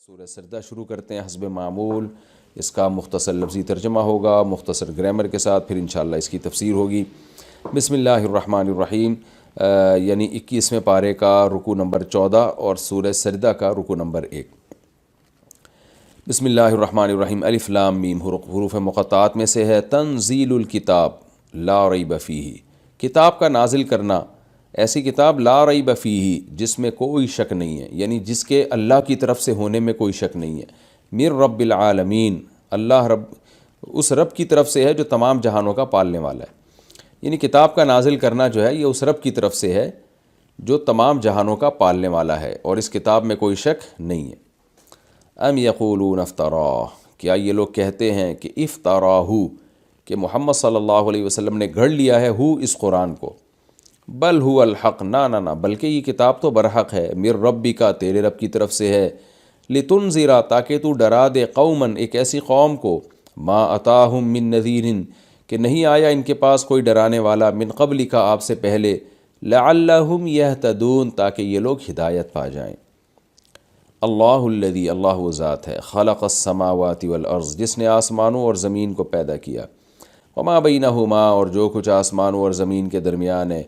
سورہ سجدہ شروع کرتے ہیں حسب معمول. اس کا مختصر لفظی ترجمہ ہوگا مختصر گرامر کے ساتھ، پھر انشاءاللہ اس کی تفسیر ہوگی. بسم اللہ الرحمن الرحیم، یعنی 21ویں پارے کا رکوع نمبر 14 اور سورہ سجدہ کا رکوع نمبر 1. بسم اللہ الرحمن الرحیم. الف لام میم حروف مقطعات میں سے ہے. تنزیل الکتاب لا ریب فیہ، کتاب کا نازل کرنا، ایسی کتاب لا ریب فیہ جس میں کوئی شک نہیں ہے، یعنی جس کے اللہ کی طرف سے ہونے میں کوئی شک نہیں ہے. من رب العالمین، اللہ اس رب کی طرف سے ہے جو تمام جہانوں کا پالنے والا ہے. یعنی کتاب کا نازل کرنا جو ہے یہ اس رب کی طرف سے ہے جو تمام جہانوں کا پالنے والا ہے، اور اس کتاب میں کوئی شک نہیں ہے. ام یقولون افتراہ، کیا یہ لوگ کہتے ہیں کہ افتراہ، کہ محمد صلی اللہ علیہ وسلم نے گھڑ لیا ہے اس قرآن کو. بل هو الحق، نہ بلکہ یہ کتاب تو برحق ہے. من ربی کا، تیرے رب کی طرف سے ہے. لتنذرا، تاکہ تو ڈرا دے، قومن، ایک ایسی قوم کو، ما اتاہم من نذیر، کہ نہیں آیا ان کے پاس کوئی ڈرانے والا، من قبل کا، آپ سے پہلے، لعلہم یہتدون، تاکہ یہ لوگ ہدایت پا جائیں. اللہ الذی، اللہ وہ ذات ہے، خلق السماوات والارض، جس نے آسمانوں اور زمین کو پیدا کیا، وما بینہما، اور جو کچھ آسمانوں اور زمین کے درمیان ہے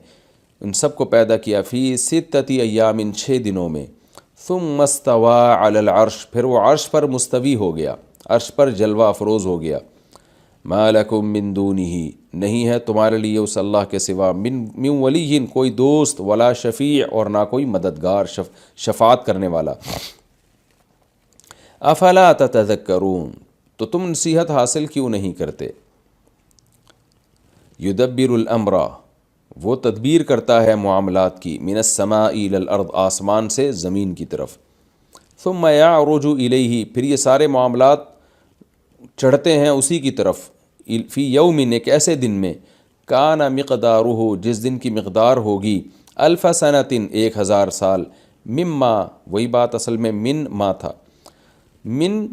ان سب کو پیدا کیا، فی ستۃ ایام، 6 دنوں میں. ثم استوی علی العرش، پھر وہ عرش پر مستوی ہو گیا، عرش پر جلوہ افروز ہو گیا. ما لکم من دونہ، نہیں ہے تمہارے لیے اس اللہ کے سوا، من ولی، کوئی دوست، ولا شفیع، اور نہ کوئی مددگار، شفاعت کرنے والا. افلا تتذکرون، تو تم نصیحت حاصل کیوں نہیں کرتے. یدبر الامر، وہ تدبیر کرتا ہے معاملات کی، من السماء الی الارض، آسمان سے زمین کی طرف. ثم یعرج الیہ، پھر یہ سارے معاملات چڑھتے ہیں اسی کی طرف. فی یوم، ایک ایسے دن میں، کان مقدارہ، جس دن کی مقدار ہوگی، الف سنۃ، 1000 سال. مما، وہی بات اصل میں من ما تھا، من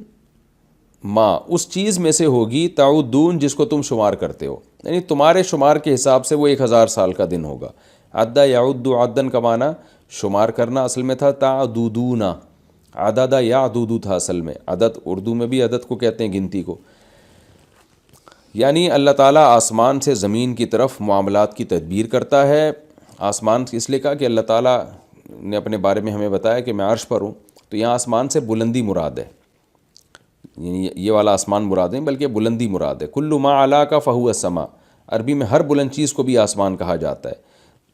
ما، اس چیز میں سے ہوگی، تعدون، جس کو تم شمار کرتے ہو، یعنی تمہارے شمار کے حساب سے وہ 1000 سال کا دن ہوگا. عد یعد، عدن کا معنی شمار کرنا اصل میں تھا تعددون، عدد یعدد تھا اصل میں. عدد اردو میں بھی عدد کو کہتے ہیں، گنتی کو. یعنی اللہ تعالیٰ آسمان سے زمین کی طرف معاملات کی تدبیر کرتا ہے. آسمان اس لیے کہا کہ اللہ تعالیٰ نے اپنے بارے میں ہمیں بتایا کہ میں عرش پر ہوں، تو یہاں آسمان سے بلندی مراد ہے، یعنی یہ والا آسمان مراد نہیں بلکہ بلندی مراد ہے. کل ما علا کا فہو السما، عربی میں ہر بلند چیز کو بھی آسمان کہا جاتا ہے.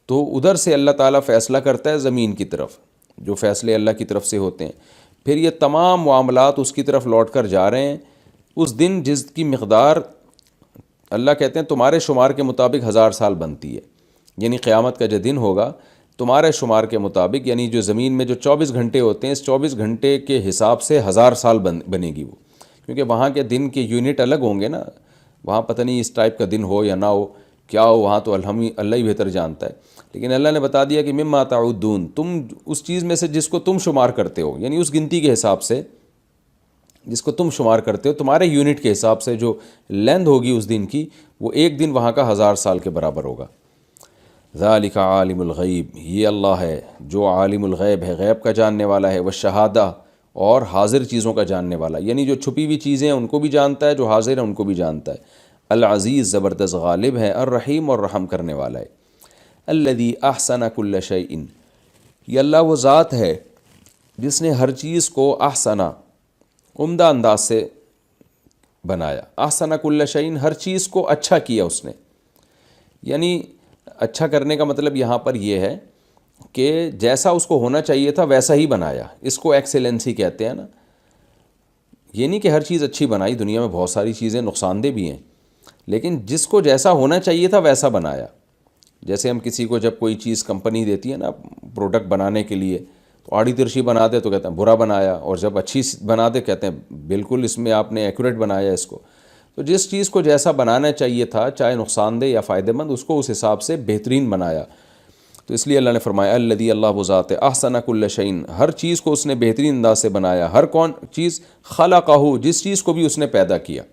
تو ادھر سے اللہ تعالیٰ فیصلہ کرتا ہے زمین کی طرف، جو فیصلے اللہ کی طرف سے ہوتے ہیں. پھر یہ تمام معاملات اس کی طرف لوٹ کر جا رہے ہیں. اس دن جس کی مقدار اللہ کہتے ہیں تمہارے شمار کے مطابق 1000 سال بنتی ہے، یعنی قیامت کا جو دن ہوگا تمہارے شمار کے مطابق، یعنی جو زمین میں جو 24 گھنٹے ہوتے ہیں، اس 24 گھنٹے کے حساب سے 1000 سال بنے گی وہ، کیونکہ وہاں کے دن کے یونٹ الگ ہوں گے نا. وہاں پتہ نہیں اس ٹائپ کا دن ہو یا نہ ہو، کیا ہو وہاں تو اللہ ہی بہتر جانتا ہے. لیکن اللہ نے بتا دیا کہ مما تعدون، تم اس چیز میں سے جس کو تم شمار کرتے ہو، یعنی اس گنتی کے حساب سے جس کو تم شمار کرتے ہو، تمہارے یونٹ کے حساب سے جو لیندھ ہوگی اس دن کی، وہ ایک دن وہاں کا 1000 سال کے برابر ہوگا. ذالک عالم الغیب، یہ اللہ ہے جو عالم الغیب ہے، غیب کا جاننے والا ہے، والشہادہ، اور حاضر چیزوں کا جاننے والا، یعنی جو چھپی ہوئی چیزیں ہیں ان کو بھی جانتا ہے، جو حاضر ہیں ان کو بھی جانتا ہے. العزیز، زبردست غالب ہے، الرحیم، اور رحم کرنے والا ہے. الذی احسن کل شیء، یہ اللہ وہ ذات ہے جس نے ہر چیز کو احسنا، عمدہ انداز سے بنایا. احسن کل شیء، ہر چیز کو اچھا کیا اس نے. یعنی اچھا کرنے کا مطلب یہاں پر یہ ہے کہ جیسا اس کو ہونا چاہیے تھا ویسا ہی بنایا. اس کو ایکسیلنسی کہتے ہیں نا. یہ نہیں کہ ہر چیز اچھی بنائی، دنیا میں بہت ساری چیزیں نقصان دہ بھی ہیں، لیکن جس کو جیسا ہونا چاہیے تھا ویسا بنایا. جیسے ہم کسی کو جب کوئی چیز کمپنی دیتی ہے نا پروڈکٹ بنانے کے لیے، تو آڑی ترچھی بنا دے تو کہتے ہیں برا بنایا، اور جب اچھی بنا دے کہتے ہیں بالکل اس میں آپ نے ایکوریٹ بنایا اس کو. تو جس چیز کو جیسا بنانا چاہیے تھا، چاہے نقصان دہ یا فائدہ مند، اس کو اس حساب سے بہترین بنایا. تو اس لیے اللہ نے فرمایا الذی، اللہ وہ ذات ہے، احسن کل شیء، ہر چیز کو اس نے بہترین انداز سے بنایا. ہر چیز، خلقہ، جس چیز کو بھی اس نے پیدا کیا.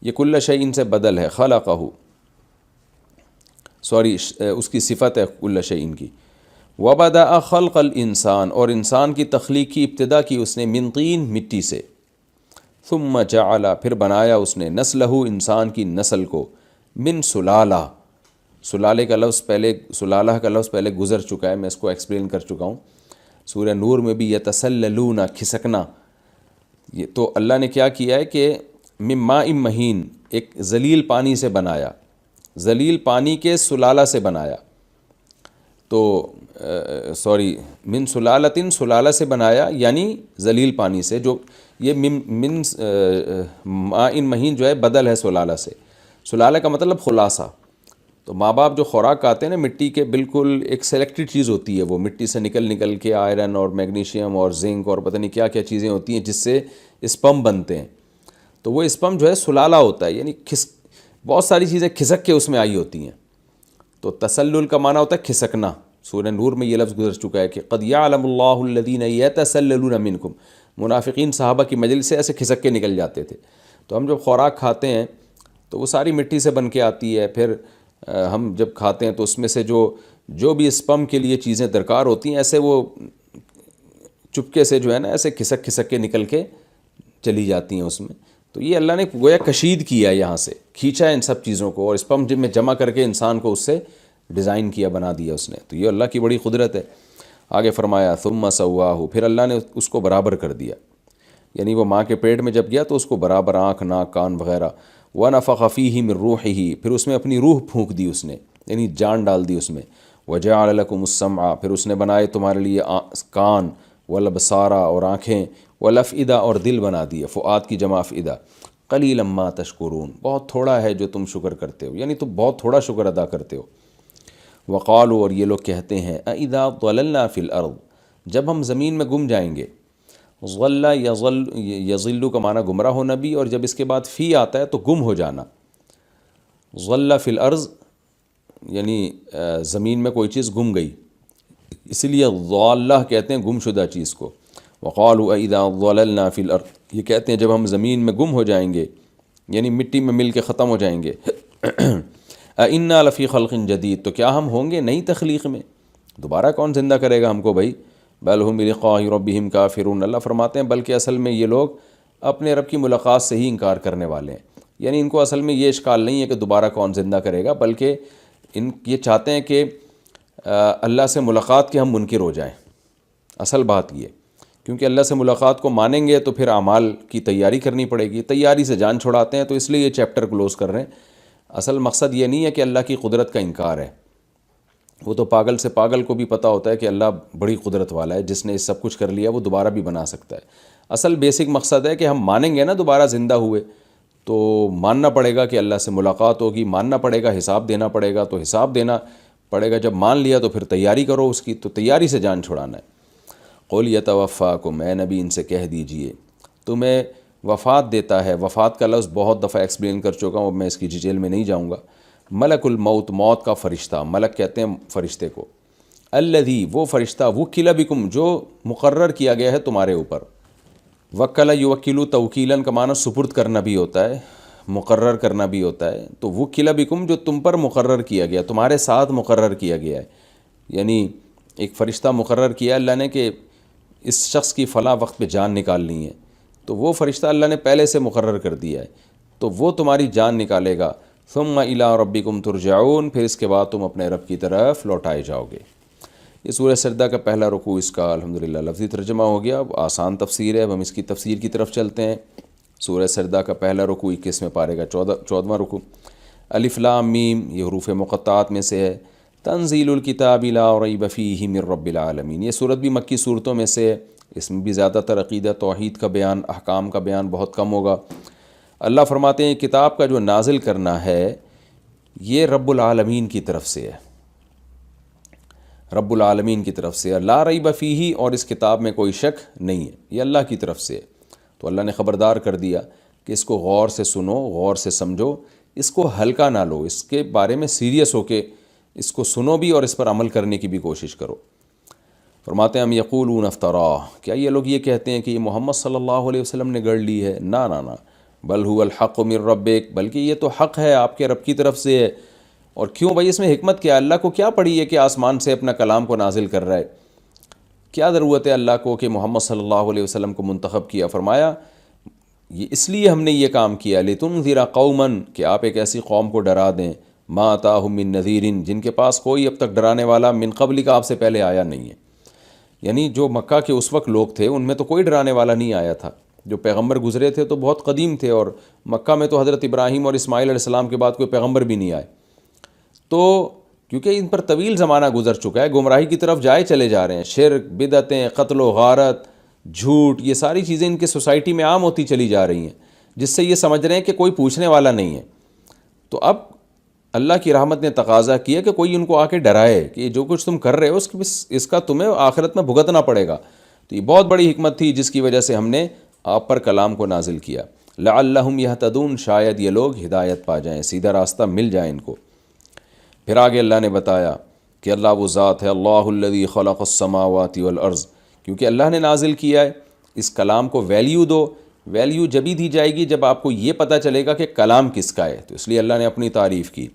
یہ کل شیء سے بدل ہے، خلقہ، اس کی صفت ہے کل شیء کی. وبدأ خلق الانسان، اور انسان کی تخلیق کی ابتدا کی اس نے من طین، مٹی سے، ثم جعل، پھر بنایا اس نے نسلہ، انسان کی نسل کو، من سلالہ، سلالے کا لفظ پہلے، سلالہ کا لفظ پہلے گزر چکا ہے، میں اس کو ایکسپلین کر چکا ہوں سورہ نور میں بھی، یتسللون، کھسکنا، یہ تو اللہ نے کیا کیا ہے کہ من ماء مہین، ایک ذلیل پانی سے بنایا، ذلیل پانی کے سلالہ سے بنایا، تو من سلالتن، سلالہ سے بنایا یعنی ذلیل پانی سے، جو یہ من ماء مہین جو ہے بدل ہے سلالہ سے، سلالہ کا مطلب خلاصہ، تو ماں باپ جو خوراک کھاتے ہیں نا مٹی کے، بالکل ایک سلیکٹڈ چیز ہوتی ہے وہ، مٹی سے نکل کے آئرن اور میگنیشیم اور زنک اور پتہ نہیں کیا کیا چیزیں ہوتی ہیں جس سے اسپم بنتے ہیں، تو وہ اسپم جو ہے سلالہ ہوتا ہے، یعنی بہت ساری چیزیں کھسک کے اس میں آئی ہوتی ہیں، تو تسلل کا معنی ہوتا ہے کھسکنا، سورہ نور میں یہ لفظ گزر چکا ہے کہ قد یعلم اللہ الذین یتسللون منکم، منافقین صحابہ کی مجلس سے ایسے کھسک کے نکل جاتے تھے، تو ہم جب خوراک کھاتے ہیں تو وہ ساری مٹی سے بن کے آتی ہے، پھر ہم جب کھاتے ہیں تو اس میں سے جو بھی اسپم کے لیے چیزیں درکار ہوتی ہیں ایسے وہ چپکے سے جو ہے نا ایسے کھسک کے نکل کے چلی جاتی ہیں اس میں، تو یہ اللہ نے گویا کشید کیا یہاں سے، کھینچا ہے ان سب چیزوں کو اور اسپم میں جمع کر کے انسان کو اس سے ڈیزائن کیا، بنا دیا اس نے، تو یہ اللہ کی بڑی قدرت ہے۔ آگے فرمایا ثم سواہ، پھر اللہ نے اس کو برابر کر دیا، یعنی وہ ماں کے پیٹ میں جب گیا تو اس کو برابر آنکھ، ناک، کان وغیرہ، وَنَفَخَ فِيهِ مِن رُوحِهِ، پھر اس میں اپنی روح پھونک دی اس نے، یعنی جان ڈال دی اس میں، وَجَعَلَ لَكُمُ السَّمْعَ، پھر اس نے بنائے تمہارے لیے کان، وَالْأَبْصَارَ، اور آنکھیں، وَالْأَفْئِدَةَ، اور دل بنا دیے، فؤاد کی جمع افئدہ، قَلِيلًا مَا تَشْكُرُونَ، بہت تھوڑا ہے جو تم شکر کرتے ہو، یعنی تم بہت تھوڑا شکر ادا کرتے ہو۔ وَقَالُوا، اور یہ لوگ کہتے ہیں، أَإِذَا ضَلَلْنَا فِي الْأَرْضِ، جب ہم زمین میں گم جائیں گے، ضل یضل کا معنی گمراہ ہونا بھی، اور جب اس کے بعد فی آتا ہے تو گم ہو جانا، ضل فی الارض یعنی زمین میں کوئی چیز گم گئی، اسی لیے ضالہ کہتے ہیں گم شدہ چیز کو۔ وقالوا اذا ضللنا فی الارض، یہ کہتے ہیں جب ہم زمین میں گم ہو جائیں گے، یعنی مٹی میں مل کے ختم ہو جائیں گے، انا لفی خلق جدید، تو کیا ہم ہوں گے نئی تخلیق میں، دوبارہ کون زندہ کرے گا ہم کو بھائی، بل ہم بلقاء ربہم کافرون، اللہ فرماتے ہیں بلکہ اصل میں یہ لوگ اپنے رب کی ملاقات سے ہی انکار کرنے والے ہیں، یعنی ان کو اصل میں یہ اشکال نہیں ہے کہ دوبارہ کون زندہ کرے گا، بلکہ یہ چاہتے ہیں کہ اللہ سے ملاقات کے ہم منکر ہو جائیں، اصل بات یہ، کیونکہ اللہ سے ملاقات کو مانیں گے تو پھر اعمال کی تیاری کرنی پڑے گی، تیاری سے جان چھڑاتے ہیں، تو اس لیے یہ چیپٹر کلوز کر رہے ہیں، اصل مقصد یہ نہیں ہے کہ اللہ کی قدرت کا انکار ہے، وہ تو پاگل سے پاگل کو بھی پتہ ہوتا ہے کہ اللہ بڑی قدرت والا ہے، جس نے اس سب کچھ کر لیا وہ دوبارہ بھی بنا سکتا ہے، اصل بیسک مقصد ہے کہ ہم مانیں گے نا دوبارہ زندہ ہوئے تو ماننا پڑے گا کہ اللہ سے ملاقات ہوگی، ماننا پڑے گا، حساب دینا پڑے گا، تو حساب دینا پڑے گا، جب مان لیا تو پھر تیاری کرو اس کی، تو تیاری سے جان چھڑانا ہے۔ قُلْ يَتَوَفَّاكُمْ، اے نبی ان سے کہہ دیجئے تمہیں وفات دیتا ہے، وفات کا لفظ بہت دفعہ ایکسپلین کر چکا ہوں، میں اس کی ڈیٹیل میں نہیں جاؤں گا، ملک الموت، موت کا فرشتہ، ملک کہتے ہیں فرشتے کو، الذی، وہ فرشتہ، وکل بکم، جو مقرر کیا گیا ہے تمہارے اوپر، وکل یوکلو توکیلاً کا معنی سپرد کرنا بھی ہوتا ہے، مقرر کرنا بھی ہوتا ہے، تو وکل بکم جو تم پر مقرر کیا گیا، تمہارے ساتھ مقرر کیا گیا ہے، یعنی ایک فرشتہ مقرر کیا اللہ نے کہ اس شخص کی فلاں وقت پہ جان نکالنی ہے، تو وہ فرشتہ اللہ نے پہلے سے مقرر کر دیا ہے، تو وہ تمہاری جان نکالے گا، ثم الی ربکم ترجعون، پھر اس کے بعد تم اپنے رب کی طرف لوٹائے جاؤ گے۔ یہ سورہ سجدہ کا پہلا رکوع، اس کا الحمدللہ لفظی ترجمہ ہو گیا، اب آسان تفسیر ہے، اب ہم اس کی تفسیر کی طرف چلتے ہیں۔ سورہ سجدہ کا پہلا رکوع 21ویں پارے کا 14واں رکوع، الف لام میم، یہ حروف مقطعات میں سے ہے، تنزیل الکتاب لا ریب فیہ من رب العالمین، یہ سورت بھی مکی صورتوں میں سے ہے، اس میں بھی زیادہ تر عقیدہ توحید کا بیان، احکام کا بیان بہت کم ہوگا۔ اللہ فرماتے ہیں کتاب کا جو نازل کرنا ہے یہ رب العالمین کی طرف سے ہے، رب العالمین کی طرف سے، لا ریب فیہ، اور اس کتاب میں کوئی شک نہیں ہے، یہ اللہ کی طرف سے ہے، تو اللہ نے خبردار کر دیا کہ اس کو غور سے سنو، غور سے سمجھو، اس کو ہلکا نہ لو، اس کے بارے میں سیریس ہو کے اس کو سنو بھی اور اس پر عمل کرنے کی بھی کوشش کرو۔ فرماتے ہیں ہم یقولون افتراء، کیا یہ لوگ یہ کہتے ہیں کہ یہ محمد صلی اللہ علیہ وسلم نے گڑھ لی ہے، نہ نہ نہ، بل هو الحق من ربک، بلکہ یہ تو حق ہے آپ کے رب کی طرف سے ہے، اور کیوں بھائی، اس میں حکمت کیا ہے؟ اللہ کو کیا پڑی ہے کہ آسمان سے اپنا کلام کو نازل کر رہا ہے؟ کیا ضرورت ہے اللہ کو کہ محمد صلی اللہ علیہ وسلم کو منتخب کیا؟ فرمایا یہ اس لیے ہم نے یہ کام کیا، لِتُنذِرَ قَوْمًا، کہ آپ ایک ایسی قوم کو ڈرا دیں، مَا أَتَاهُم مِّن نَذِيرٍ، جن کے پاس کوئی اب تک ڈرانے والا من قبل کا آپ سے پہلے آیا نہیں ہے۔ یعنی جو مکہ کے اس وقت لوگ تھے ان میں تو کوئی ڈرانے والا نہیں آیا تھا، جو پیغمبر گزرے تھے تو بہت قدیم تھے، اور مکہ میں تو حضرت ابراہیم اور اسماعیل علیہ السلام کے بعد کوئی پیغمبر بھی نہیں آئے، تو کیونکہ ان پر طویل زمانہ گزر چکا ہے، گمراہی کی طرف جائے چلے جا رہے ہیں، شرک، بدعتیں، قتل و غارت، جھوٹ، یہ ساری چیزیں ان کے سوسائٹی میں عام ہوتی چلی جا رہی ہیں، جس سے یہ سمجھ رہے ہیں کہ کوئی پوچھنے والا نہیں ہے۔ تو اب اللہ کی رحمت نے تقاضا کیا کہ کوئی ان کو آ کے ڈرائے کہ جو کچھ تم کر رہے ہو اس کا تمہیں آخرت میں بھگتنا پڑے گا۔ تو یہ بہت بڑی حکمت تھی جس کی وجہ سے ہم نے آپ پر کلام کو نازل کیا، لعلہم یہتدون، شاید یہ لوگ ہدایت پا جائیں، سیدھا راستہ مل جائے ان کو۔ پھر آگے اللہ نے بتایا کہ اللہ وہ ذات ہے، اللہ الذی خلق السماوات والارض، کیونکہ اللہ نے نازل کیا ہے، اس کلام کو ویلیو دو۔ ویلیو جبھی دی جائے گی جب آپ کو یہ پتہ چلے گا کہ کلام کس کا ہے، تو اس لیے اللہ نے اپنی تعریف کی۔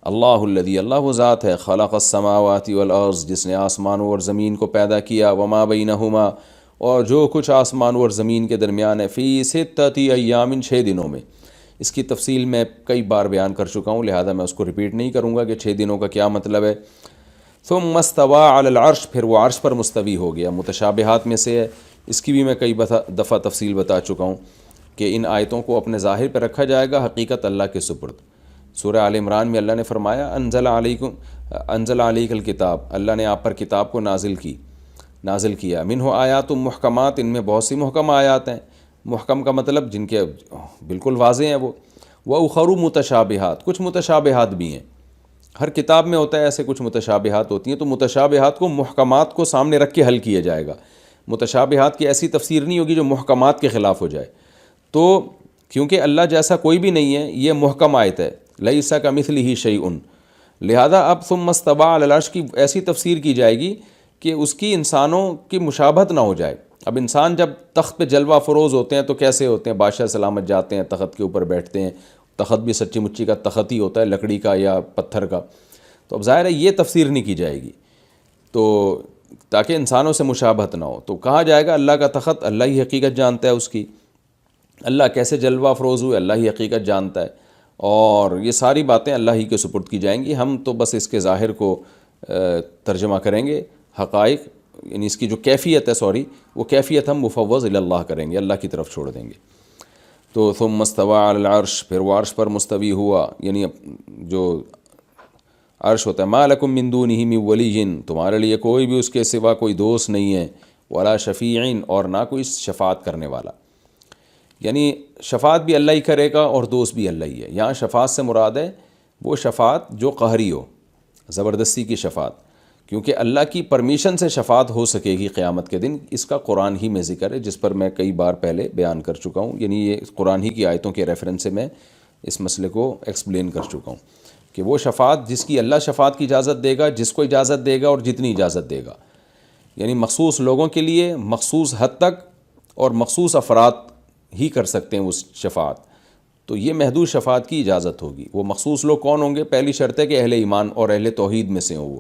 اللہ الذی، اللہ وہ ذات ہے، خلق السماوات والارض، جس نے آسمانوں اور زمین کو پیدا کیا، وما بینہما، اور جو کچھ آسمانوں اور زمین کے درمیان ہے، فی ستۃ ایام، 6 دنوں میں۔ اس کی تفصیل میں کئی بار بیان کر چکا ہوں، لہذا میں اس کو ریپیٹ نہیں کروں گا کہ 6 دنوں کا کیا مطلب ہے۔ ثم استوى علی العرش، پھر وہ عرش پر مستوی ہو گیا، متشابہات میں سے ہے، اس کی بھی میں کئی دفعہ تفصیل بتا چکا ہوں کہ ان آیتوں کو اپنے ظاہر پہ رکھا جائے گا، حقیقت اللہ کے سپرد۔ سورہ آل عمران میں اللہ نے فرمایا انزل علیک الکتاب، اللہ نے آپ پر کتاب کو نازل کیا، منہ آیات محکمات، ان میں بہت سی محکم آیات ہیں، محکم کا مطلب جن کے بالکل واضح ہیں وہ اخر متشابہات، کچھ متشابہات بھی ہیں، ہر کتاب میں ہوتا ہے ایسے کچھ متشابہات ہوتی ہیں، تو متشابہات کو محکمات کو سامنے رکھ کے حل کیا جائے گا۔ متشابہات کی ایسی تفسیر نہیں ہوگی جو محکمات کے خلاف ہو جائے، تو کیونکہ اللہ جیسا کوئی بھی نہیں ہے، یہ محکم آیت ہے، لیس کمثلہ شیء، لہذا اب ثم استوى علی العرش کی ایسی تفسیر کی جائے گی کہ اس کی انسانوں کی مشابہت نہ ہو جائے۔ اب انسان جب تخت پہ جلوہ فروز ہوتے ہیں تو کیسے ہوتے ہیں؟ بادشاہ سلامت جاتے ہیں، تخت کے اوپر بیٹھتے ہیں، تخت بھی سچی مچی کا تخت ہی ہوتا ہے، لکڑی کا یا پتھر کا، تو اب ظاہر ہے یہ تفسیر نہیں کی جائے گی، تو تاکہ انسانوں سے مشابہت نہ ہو، تو کہا جائے گا اللہ کا تخت، اللہ ہی حقیقت جانتا ہے اس کی، اللہ کیسے جلوہ افروز ہوئے اللہ ہی حقیقت جانتا ہے، اور یہ ساری باتیں اللہ ہی کے سپرد کی جائیں گی، ہم تو بس اس کے ظاہر کو ترجمہ کریں گے، حقائق یعنی اس کی جو کیفیت ہے وہ کیفیت ہم مفوض الی اللہ کریں گے، اللہ کی طرف چھوڑ دیں گے۔ تو ثم استوى علی العرش، پھر وہ عرش پر مستوی ہوا، یعنی جو عرش ہوتا ہے، ما لکم من دونہ من ولی، تمہارے لیے کوئی بھی اس کے سوا کوئی دوست نہیں ہے، ولا شفیع، اور نہ کوئی شفاعت کرنے والا، یعنی شفاعت بھی اللہ ہی کرے گا اور دوست بھی اللہ ہی ہے۔ یہاں شفاعت سے مراد ہے وہ شفاعت جو قہری ہو، زبردستی کی شفاعت، کیونکہ اللہ کی پرمیشن سے شفاعت ہو سکے گی قیامت کے دن، اس کا قرآن ہی میں ذکر ہے، جس پر میں کئی بار پہلے بیان کر چکا ہوں، یعنی یہ قرآن ہی کی آیتوں کے ریفرنس سے میں اس مسئلے کو ایکسپلین کر چکا ہوں کہ وہ شفاعت جس کی اللہ شفاعت کی اجازت دے گا، جس کو اجازت دے گا اور جتنی اجازت دے گا، یعنی مخصوص لوگوں کے لیے مخصوص حد تک اور مخصوص افراد ہی کر سکتے ہیں اس شفاعت، تو یہ محدود شفاعت کی اجازت ہوگی۔ وہ مخصوص لوگ کون ہوں گے؟ پہلی شرط ہے کہ اہل ایمان اور اہل توحید میں سے ہوں، وہ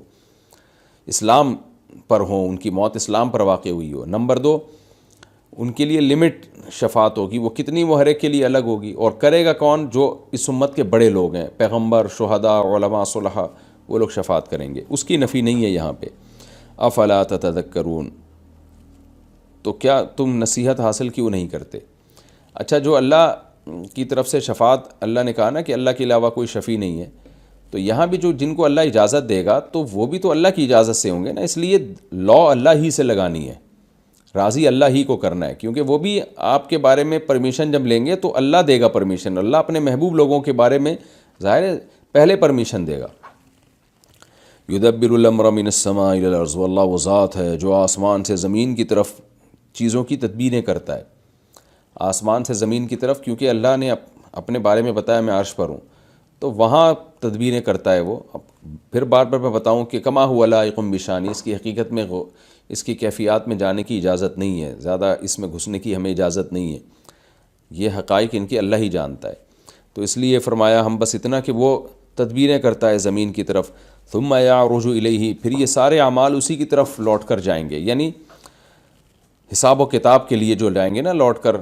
اسلام پر ہوں، ان کی موت اسلام پر واقع ہوئی ہو۔ نمبر 2، ان کے لیے لمٹ شفاعت ہوگی، وہ کتنی، وہ ہر ایک کے لیے الگ ہوگی، اور کرے گا کون؟ جو اس امت کے بڑے لوگ ہیں، پیغمبر، شہداء، علماء، صلحاء، وہ لوگ شفاعت کریں گے، اس کی نفی نہیں ہے یہاں پہ۔ افلا تتذکرون، تو کیا تم نصیحت حاصل کیوں نہیں کرتے؟ اچھا، جو اللہ کی طرف سے شفاعت، اللہ نے کہا نا کہ اللہ کے علاوہ کوئی شفیع نہیں ہے، تو یہاں بھی جن کو اللہ اجازت دے گا تو وہ بھی تو اللہ کی اجازت سے ہوں گے نا، اس لیے لا اللہ ہی سے لگانی ہے، راضی اللہ ہی کو کرنا ہے، کیونکہ وہ بھی آپ کے بارے میں پرمیشن جب لیں گے تو اللہ دے گا پرمیشن، اللہ اپنے محبوب لوگوں کے بارے میں ظاہر ہے پہلے پرمیشن دے گا۔ یدبر الامر من السماء الی الارض، واللہ وہ ذات ہے جو آسمان سے زمین کی طرف چیزوں کی تدبیریں کرتا ہے، آسمان سے زمین کی طرف، کیونکہ اللہ نے اپنے بارے میں بتایا میں عرش پر ہوں، تو وہاں تدبیریں کرتا ہے وہ۔ پھر بار بار میں بتاؤں کہ کما هو لائق بشانی، اس کی حقیقت میں اس کی کیفیات میں جانے کی اجازت نہیں ہے، زیادہ اس میں گھسنے کی ہمیں اجازت نہیں ہے، یہ حقائق ان کی اللہ ہی جانتا ہے، تو اس لیے فرمایا ہم بس اتنا کہ وہ تدبیریں کرتا ہے زمین کی طرف. ثم یعرج الیہ، پھر یہ سارے اعمال اسی کی طرف لوٹ کر جائیں گے، یعنی حساب و کتاب کے لیے جو جائیں گے نا لوٹ کر،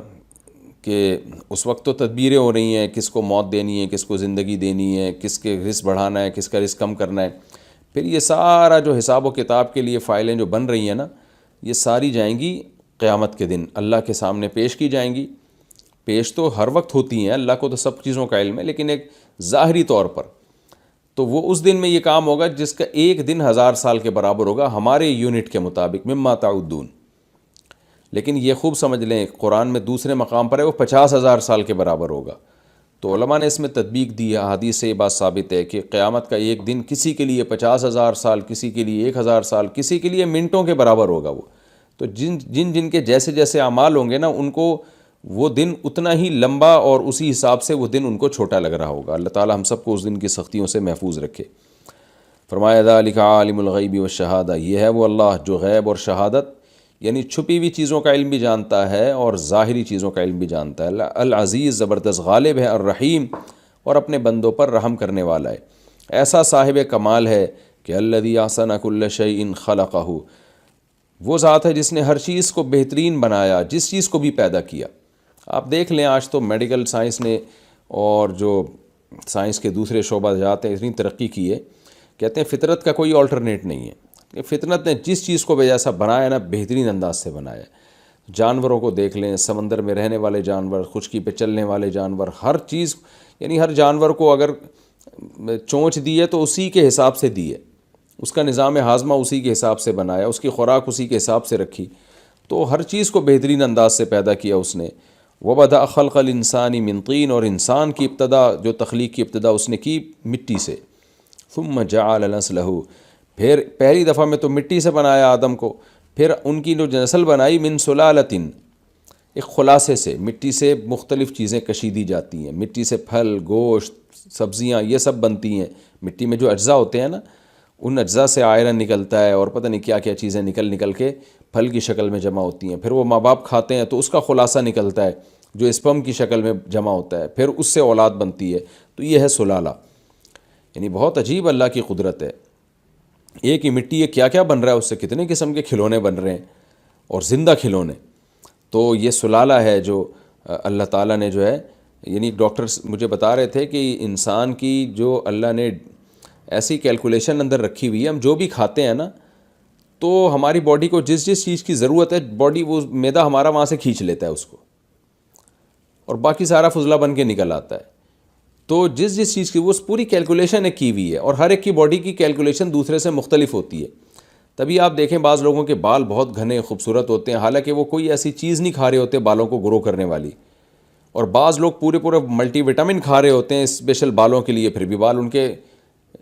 کہ اس وقت تو تدبیریں ہو رہی ہیں، کس کو موت دینی ہے، کس کو زندگی دینی ہے، کس کے رزق بڑھانا ہے، کس کا رزق کم کرنا ہے. پھر یہ سارا جو حساب و کتاب کے لیے فائلیں جو بن رہی ہیں نا، یہ ساری جائیں گی قیامت کے دن اللہ کے سامنے پیش کی جائیں گی. پیش تو ہر وقت ہوتی ہیں، اللہ کو تو سب چیزوں کا علم ہے، لیکن ایک ظاہری طور پر تو وہ اس دن میں یہ کام ہوگا جس کا ایک دن 1000 سال کے برابر ہوگا ہمارے یونٹ کے مطابق، مما تعدون. لیکن یہ خوب سمجھ لیں قرآن میں دوسرے مقام پر ہے وہ 50,000 سال کے برابر ہوگا. تو علماء نے اس میں تطبیق دی ہے، حدیث سے یہ بات ثابت ہے کہ قیامت کا ایک دن کسی کے لیے 50,000 سال، کسی کے لیے 1000 سال، کسی کے لیے منٹوں کے برابر ہوگا. وہ تو جن کے جیسے جیسے اعمال ہوں گے نا، ان کو وہ دن اتنا ہی لمبا اور اسی حساب سے وہ دن ان کو چھوٹا لگ رہا ہوگا. اللہ تعالی ہم سب کو اس دن کی سختیوں سے محفوظ رکھے. فرمایا ذالک عالم الغیب والشہادہ، یہ ہے وہ اللہ جو غیب اور شہادت یعنی چھپی ہوئی چیزوں کا علم بھی جانتا ہے اور ظاہری چیزوں کا علم بھی جانتا ہے. العزیز، زبردست غالب ہے، الرحیم، اور اپنے بندوں پر رحم کرنے والا ہے. ایسا صاحب کمال ہے کہ الذی احسن کل شیء خلقہ، وہ ذات ہے جس نے ہر چیز کو بہترین بنایا، جس چیز کو بھی پیدا کیا. آپ دیکھ لیں آج تو میڈیکل سائنس نے اور جو سائنس کے دوسرے شعبہ جات ہیں اتنی ترقی کی ہے، کہتے ہیں فطرت کا کوئی آلٹرنیٹ نہیں ہے. کہ فطرت نے جس چیز کو جیسا بنایا نا بہترین انداز سے بنایا. جانوروں کو دیکھ لیں، سمندر میں رہنے والے جانور، خشکی پہ چلنے والے جانور، ہر چیز یعنی ہر جانور کو اگر چونچ دی ہے تو اسی کے حساب سے دی ہے، اس کا نظام ہاضمہ اسی کے حساب سے بنایا، اس کی خوراک اسی کے حساب سے رکھی. تو ہر چیز کو بہترین انداز سے پیدا کیا اس نے. وبدأ خلق الانسان من طین، اور انسان کی ابتدا، جو تخلیق کی ابتدا اس نے کی مٹی سے. ثم جعل نسلہ، پھر پہلی دفعہ میں تو مٹی سے بنایا آدم کو، پھر ان کی جو نسل بنائی من سلالۃ، ایک خلاصے سے. مٹی سے مختلف چیزیں کشیدی جاتی ہیں، مٹی سے پھل، گوشت، سبزیاں، یہ سب بنتی ہیں. مٹی میں جو اجزاء ہوتے ہیں نا، ان اجزاء سے آئرن نکلتا ہے اور پتہ نہیں کیا کیا چیزیں نکل کے پھل کی شکل میں جمع ہوتی ہیں. پھر وہ ماں باپ کھاتے ہیں تو اس کا خلاصہ نکلتا ہے جو اسپم کی شکل میں جمع ہوتا ہے، پھر اس سے اولاد بنتی ہے. تو یہ ہے سلالہ. یعنی بہت عجیب اللہ کی قدرت ہے. ایک ہی مٹی ہے، کیا کیا بن رہا ہے اس سے، کتنے قسم کے کھلونے بن رہے ہیں اور زندہ کھلونے. تو یہ سلالہ ہے جو اللہ تعالیٰ نے جو ہے، یعنی ڈاکٹرز مجھے بتا رہے تھے کہ انسان کی جو اللہ نے ایسی کیلکولیشن اندر رکھی ہوئی ہے، ہم جو بھی کھاتے ہیں نا تو ہماری باڈی کو جس جس چیز کی ضرورت ہے، باڈی وہ معدہ ہمارا وہاں سے کھینچ لیتا ہے اس کو، اور باقی سارا فضلہ بن کے نکل آتا ہے. تو جس جس چیز کی وہ پوری کیلکولیشن ایک کی ہوئی ہے، اور ہر ایک کی باڈی کی کیلکولیشن دوسرے سے مختلف ہوتی ہے. تبھی آپ دیکھیں بعض لوگوں کے بال بہت گھنے خوبصورت ہوتے ہیں، حالانکہ وہ کوئی ایسی چیز نہیں کھا رہے ہوتے بالوں کو گرو کرنے والی. اور بعض لوگ پورے ملٹی وٹامن کھا رہے ہوتے ہیں اسپیشل بالوں کے لیے، پھر بھی بال ان کے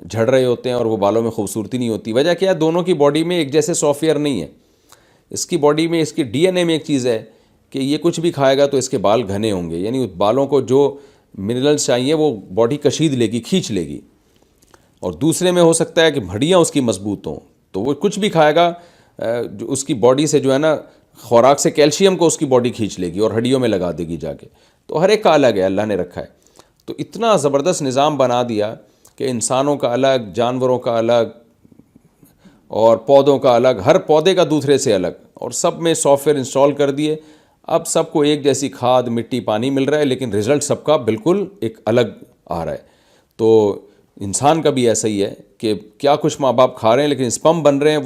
جھڑ رہے ہوتے ہیں اور وہ بالوں میں خوبصورتی نہیں ہوتی. وجہ کیا ہے؟ دونوں کی باڈی میں ایک جیسے سافٹ ویئر نہیں ہے. اس کی باڈی میں، اس کی ڈی این اے میں ایک چیز ہے کہ یہ کچھ بھی کھائے گا تو اس کے بال گھنے ہوں گے، یعنی بالوں کو جو منرلز چاہیے وہ باڈی کشید لے گی، کھینچ لے گی. اور دوسرے میں ہو سکتا ہے کہ ہڈیاں اس کی مضبوط ہوں، تو وہ کچھ بھی کھائے گا جو اس کی باڈی سے جو ہے نا خوراک سے کیلشیم کو اس کی باڈی کھینچ لے گی اور ہڈیوں میں لگا دے گی جا کے. تو ہر ایک کا الگ ہے، اللہ نے رکھا ہے. تو اتنا زبردست نظام بنا دیا کہ انسانوں کا الگ، جانوروں کا الگ، اور پودوں کا الگ، ہر پودے کا دوسرے سے الگ، اور سب میں سافٹ ویئر انسٹال کر دیے. اب سب کو ایک جیسی کھاد، مٹی، پانی مل رہا ہے، لیکن رزلٹ سب کا بالکل ایک الگ آ رہا ہے. تو انسان کا بھی ایسا ہی ہے کہ کیا کچھ ماں باپ کھا رہے ہیں، لیکن اسپم بن رہے ہیں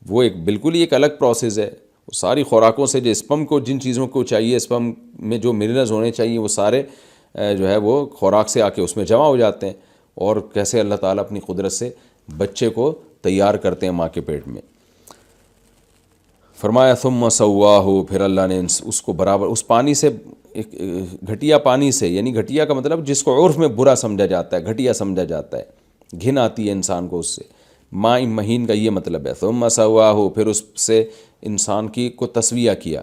وہ ایک بالکل ہی ایک الگ پروسیس ہے. وہ ساری خوراکوں سے جو اسپم کو جن چیزوں کو چاہیے، اسپم میں جو منرلز ہونے چاہیے، وہ سارے جو ہے وہ خوراک سے آ کے اس میں جمع ہو جاتے ہیں. اور کیسے اللہ تعالیٰ اپنی قدرت سے بچے کو تیار کرتے ہیں ماں کے پیٹ میں. فرمایا ثم سواہ، پھر اللہ نے اس کو برابر اس پانی سے، ایک گھٹیا پانی سے، یعنی گھٹیا کا مطلب جس کو عرف میں برا سمجھا جاتا ہے، گھٹیا سمجھا جاتا ہے، گھن آتی ہے انسان کو اس سے. ماء مہین کا یہ مطلب ہے. ثم سواہ، پھر اس سے انسان کی کو تسویہ کیا.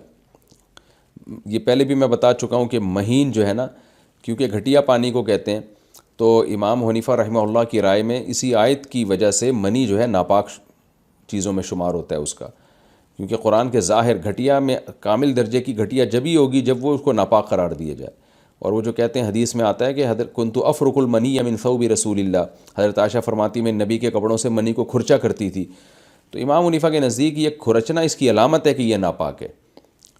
یہ پہلے بھی میں بتا چکا ہوں کہ مہین جو ہے نا، کیونکہ گھٹیا پانی کو کہتے ہیں، تو امام حنیفہ رحمہ اللہ کی رائے میں اسی آیت کی وجہ سے منی جو ہے ناپاک چیزوں میں شمار ہوتا ہے اس کا. کیونکہ قرآن کے ظاہر گھٹیا میں کامل درجے کی گھٹیا جبھی ہوگی جب وہ اس کو ناپاک قرار دیا جائے، اور وہ جو کہتے ہیں حدیث میں آتا ہے کہ حضرت کنت افرق المنی من ثوب رسول اللہ، حضرت عائشہ فرماتی میں نبی کے کپڑوں سے منی کو کھرچا کرتی تھی. تو امام حنیفہ کے نزدیک یہ کھرچنا اس کی علامت ہے کہ یہ ناپاک ہے.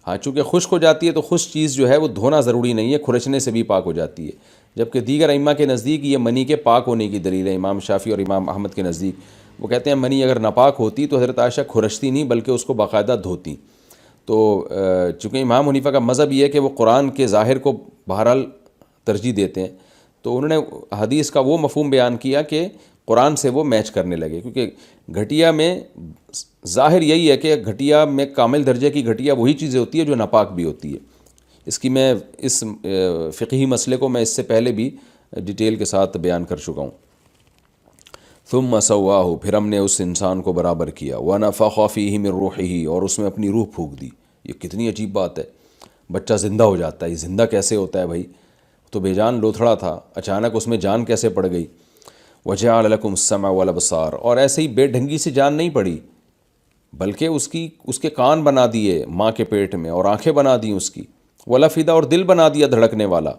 ہاں چونکہ خشک ہو جاتی ہے تو خشک چیز جو ہے وہ دھونا ضروری نہیں ہے، کھرچنے سے بھی پاک ہو جاتی ہے. جبکہ دیگر ائمہ کے نزدیک یہ منی کے پاک ہونے کی دلیل ہے. امام شافعی اور امام احمد کے نزدیک وہ کہتے ہیں منی اگر ناپاک ہوتی تو حضرت عائشہ کھرچتی نہیں بلکہ اس کو باقاعدہ دھوتی. تو چونکہ امام حنیفہ کا مذہب یہ ہے کہ وہ قرآن کے ظاہر کو بہرحال ترجیح دیتے ہیں، تو انہوں نے حدیث کا وہ مفہوم بیان کیا کہ قرآن سے وہ میچ کرنے لگے. کیونکہ گھٹیا میں ظاہر یہی ہے کہ گھٹیا میں کامل درجے کی گھٹیا وہی چیزیں ہوتی ہے جو ناپاک بھی ہوتی ہے. اس کی میں اس فقہی مسئلے کو میں اس سے پہلے بھی ڈیٹیل کے ساتھ بیان کر چکا ہوں. ثم سواہ، پھر ہم نے اس انسان کو برابر کیا، ونفخ فیہ من روحہ، اور اس میں اپنی روح پھونک دی. یہ کتنی عجیب بات ہے، بچہ زندہ ہو جاتا ہے. یہ زندہ کیسے ہوتا ہے بھائی؟ تو بے جان لوتھڑا تھا، اچانک اس میں جان کیسے پڑ گئی؟ وجعل لکم السمع والابصار، اور ایسے ہی بے ڈھنگی سے جان نہیں پڑی بلکہ اس کے کان بنا دیے ماں کے پیٹ میں، اور آنکھیں بنا دیں اس کی، والافئدہ، اور دل بنا دیا دھڑکنے والا.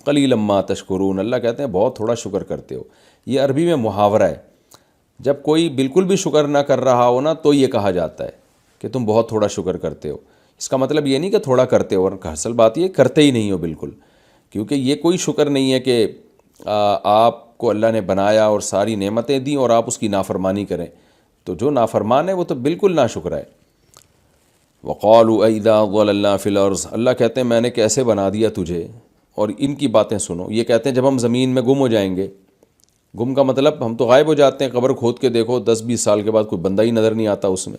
قلیلا ما تشکرون، اللہ کہتے ہیں بہت تھوڑا شکر کرتے ہو. یہ عربی میں محاورہ ہے. جب کوئی بالکل بھی شکر نہ کر رہا ہو نا تو یہ کہا جاتا ہے کہ تم بہت تھوڑا شکر کرتے ہو. اس کا مطلب یہ نہیں کہ تھوڑا کرتے ہو، اور اصل بات یہ کرتے ہی نہیں ہو بالکل. کیونکہ یہ کوئی شکر نہیں ہے کہ آپ کو اللہ نے بنایا اور ساری نعمتیں دیں اور آپ اس کی نافرمانی کریں. تو جو نافرمان ہے وہ تو بالکل ناشکر ہے. وقالوا اذا ضللنا فی الارض، اللہ کہتے ہیں میں نے کیسے بنا دیا تجھے. اور ان کی باتیں سنو، یہ کہتے ہیں جب ہم زمین میں گم ہو جائیں گے، گم کا مطلب ہم تو غائب ہو جاتے ہیں. قبر کھود کے دیکھو 10-20 سال کے بعد کوئی بندہ ہی نظر نہیں آتا اس میں.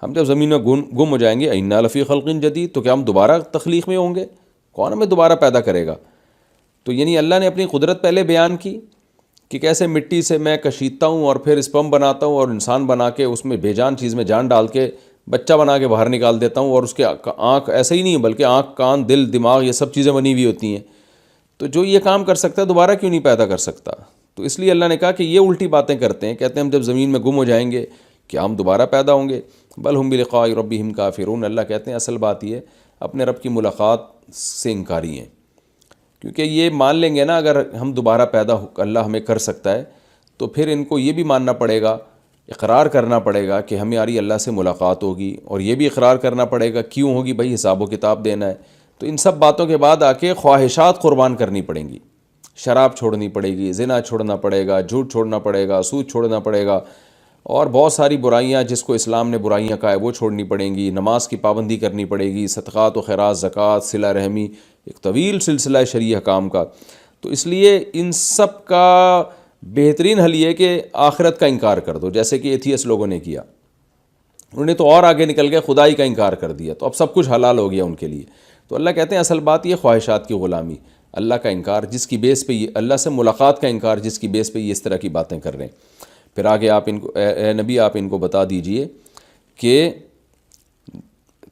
ہم جب زمین میں گم ہو جائیں گے، انا لفی خلق جدید، تو کیا ہم دوبارہ تخلیق میں ہوں گے؟ کون ہمیں دوبارہ پیدا کرے گا؟ تو یعنی اللہ نے اپنی قدرت پہلے بیان کی کہ کیسے مٹی سے میں کشیدتا ہوں اور پھر اسپم بناتا ہوں اور انسان بنا کے اس میں بے جان چیز میں جان ڈال کے بچہ بنا کے باہر نکال دیتا ہوں. اور اس کے آنکھ ایسے ہی نہیں بلکہ آنکھ، کان، دل، دماغ، یہ سب چیزیں بنی ہوئی ہوتی ہیں. تو جو یہ کام کر سکتا ہے دوبارہ کیوں نہیں پیدا کر سکتا؟ تو اس لیے اللہ نے کہا کہ یہ الٹی باتیں کرتے ہیں. کہتے ہیں ہم جب زمین میں گم ہو جائیں گے کیا ہم دوبارہ پیدا ہوں گے؟ بل ہم بلقاء ربہم کافرون، اللہ کہتے ہیں اصل بات یہ اپنے رب کی ملاقات سے انکاری ہیں. کیونکہ یہ مان لیں گے نا اگر ہم دوبارہ پیدا اللہ ہمیں کر سکتا ہے، تو پھر ان کو یہ بھی ماننا پڑے گا، اقرار کرنا پڑے گا کہ ہماری اللہ سے ملاقات ہوگی. اور یہ بھی اقرار کرنا پڑے گا کیوں ہوگی بھائی، حساب و کتاب دینا ہے. تو ان سب باتوں کے بعد آ کے خواہشات قربان کرنی پڑیں گی. شراب چھوڑنی پڑے گی، زنا چھوڑنا پڑے گا، جھوٹ چھوڑنا پڑے گا، سود چھوڑنا پڑے گا، اور بہت ساری برائیاں جس کو اسلام نے برائیاں کہا ہے وہ چھوڑنی پڑیں گی. نماز کی پابندی کرنی پڑے گی، صدقات و خیرات، زکوٰۃ، صلہ رحمی، ایک طویل سلسلہ شرعی احکام کا. تو اس لیے ان سب کا بہترین حل یہ کہ آخرت کا انکار کر دو، جیسے کہ ایتھیس لوگوں نے کیا. انہوں نے تو اور آگے نکل گئے، خدائی کا انکار کر دیا، تو اب سب کچھ حلال ہو گیا ان کے لیے. تو اللہ کہتے ہیں اصل بات یہ خواہشات کی غلامی، اللہ کا انکار جس کی بیس پہ یہ، اللہ سے ملاقات کا انکار جس کی بیس پہ یہ اس طرح کی باتیں کر رہے ہیں. پھر آگے آپ ان کو اے نبی آپ ان کو بتا دیجئے کہ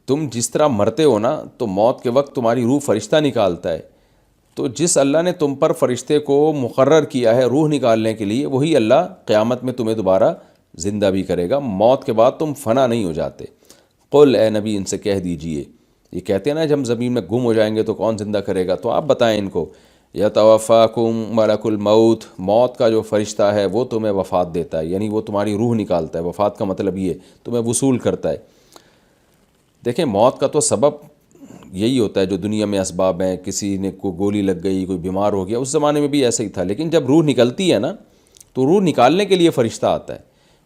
تم جس طرح مرتے ہو نا تو موت کے وقت تمہاری روح فرشتہ نکالتا ہے. تو جس اللہ نے تم پر فرشتے کو مقرر کیا ہے روح نکالنے کے لیے، وہی اللہ قیامت میں تمہیں دوبارہ زندہ بھی کرے گا. موت کے بعد تم فنا نہیں ہو جاتے. قل، اے نبی ان سے کہہ دیجئے، یہ کہتے ہیں نا جب ہم زمین میں گم ہو جائیں گے تو کون زندہ کرے گا، تو آپ بتائیں ان کو، یتوفاکم ملک الموت، موت کا جو فرشتہ ہے وہ تمہیں وفات دیتا ہے، یعنی وہ تمہاری روح نکالتا ہے. وفات کا مطلب یہ تمہیں وصول کرتا ہے. دیکھیں موت کا تو سبب یہی ہوتا ہے جو دنیا میں اسباب ہیں. کسی نے کو گولی لگ گئی، کوئی بیمار ہو گیا، اس زمانے میں بھی ایسا ہی تھا. لیکن جب روح نکلتی ہے نا تو روح نکالنے کے لیے فرشتہ آتا ہے.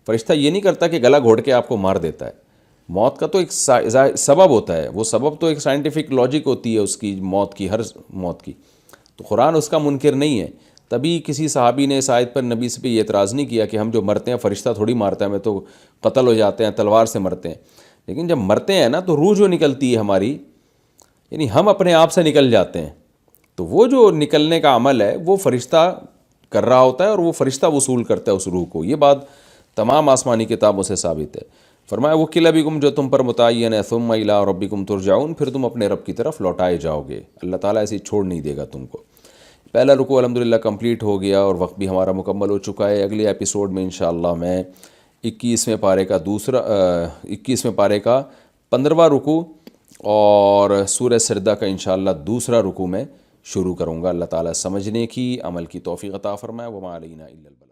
فرشتہ یہ نہیں کرتا کہ گلا گھوٹ کے آپ کو مار دیتا ہے. موت کا تو ایک سبب ہوتا ہے، وہ سبب تو ایک سائنٹیفک لاجک ہوتی ہے اس کی، موت کی، ہر موت کی. تو قرآن اس کا منکر نہیں ہے. تبھی کسی صحابی نے اس آیت پر نبی سے بھی یہ اعتراض نہیں کیا کہ ہم جو مرتے ہیں فرشتہ تھوڑی مارتا ہے، ہمیں تو قتل ہو جاتے ہیں، تلوار سے مرتے ہیں. لیکن جب مرتے ہیں نا تو روح جو نکلتی ہے ہماری، یعنی ہم اپنے آپ سے نکل جاتے ہیں، تو وہ جو نکلنے کا عمل ہے وہ فرشتہ کر رہا ہوتا ہے اور وہ فرشتہ وصول کرتا ہے اس روح کو. یہ بات تمام آسمانی کتابوں سے ثابت ہے. فرمایا وکل بکم، جو تم پر متعین ہے، ثم الی ربکم ترجعون، پھر تم اپنے رب کی طرف لوٹائے جاؤ گے. اللہ تعالیٰ ایسے چھوڑ نہیں دے گا تم کو. پہلا رکوع الحمدللہ کمپلیٹ ہو گیا اور وقت بھی ہمارا مکمل ہو چکا ہے. اگلے ایپیسوڈ میں انشاءاللہ میں 21ویں پارے کا 15واں رکوع اور سورہ سجدہ کا انشاءاللہ دوسرا رکوع میں شروع کروں گا۔ اللہ تعالیٰ سمجھنے کی، عمل کی توفیق عطا فرمائے۔ وما علینا الا البلاغ۔